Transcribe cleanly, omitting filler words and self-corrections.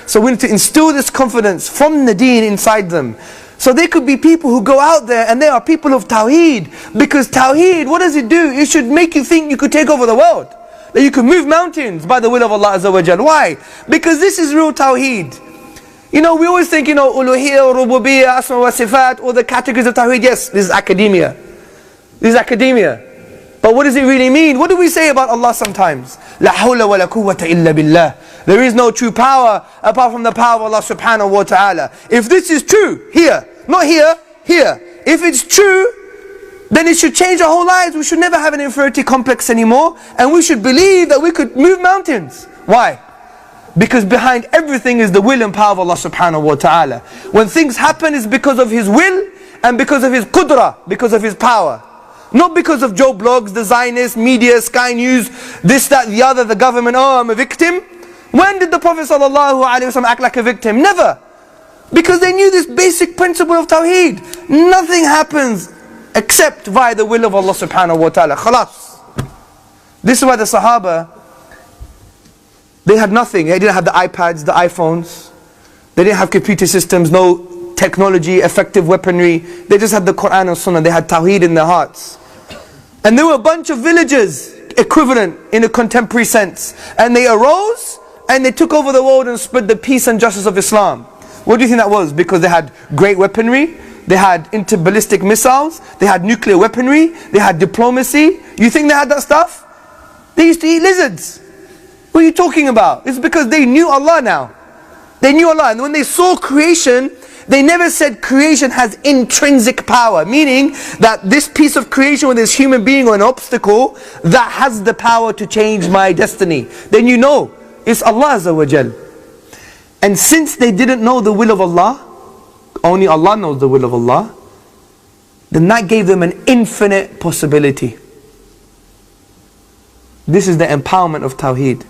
So we need to instill this confidence from the deen inside them. So they could be people who go out there and they are people of Tawheed. Because Tawheed, what does it do? It should make you think you could take over the world. That you could move mountains by the will of Allah Azza wa Jal. Why? Because this is real Tawheed. You know, we always think, uluhiyya, rububiyyah, asma wa sifat, all the categories of Tawheed. Yes, this is academia. This is academia. But what does it really mean? What do we say about Allah sometimes? La hawla wa la quwwata illa billah. There is no true power apart from the power of Allah subhanahu wa ta'ala. If this is true, here, not here, here. If it's true, then it should change our whole lives. We should never have an inferiority complex anymore. And we should believe that we could move mountains. Why? Because behind everything is the will and power of Allah subhanahu wa ta'ala. When things happen, it's because of His will and because of His qudra, because of His power. Not because of Joe Blogs, the Zionists, media, Sky News, this, that, the other, the government, oh, I'm a victim. When did the Prophet ﷺ act like a victim? Never. Because they knew this basic principle of Tawheed. Nothing happens except via the will of Allah subhanahu wa ta'ala. Khalas. This is why the Sahaba, they had nothing. They didn't have the iPads, the iPhones. They didn't have computer systems, no technology, effective weaponry. They just had the Quran and Sunnah. They had Tawheed in their hearts. And there were a bunch of villages, equivalent in a contemporary sense. And they arose and they took over the world and spread the peace and justice of Islam. What do you think that was? Because they had great weaponry, they had interballistic missiles, they had nuclear weaponry, they had diplomacy. You think they had that stuff? They used to eat lizards. What are you talking about? It's because they knew Allah now. They knew Allah. And when they saw creation, they never said creation has intrinsic power. Meaning that this piece of creation with this human being or an obstacle, that has the power to change my destiny. Then you know, it's Allah Azza wa Jal. And since they didn't know the will of Allah, only Allah knows the will of Allah, then that gave them an infinite possibility. This is the empowerment of Tawheed.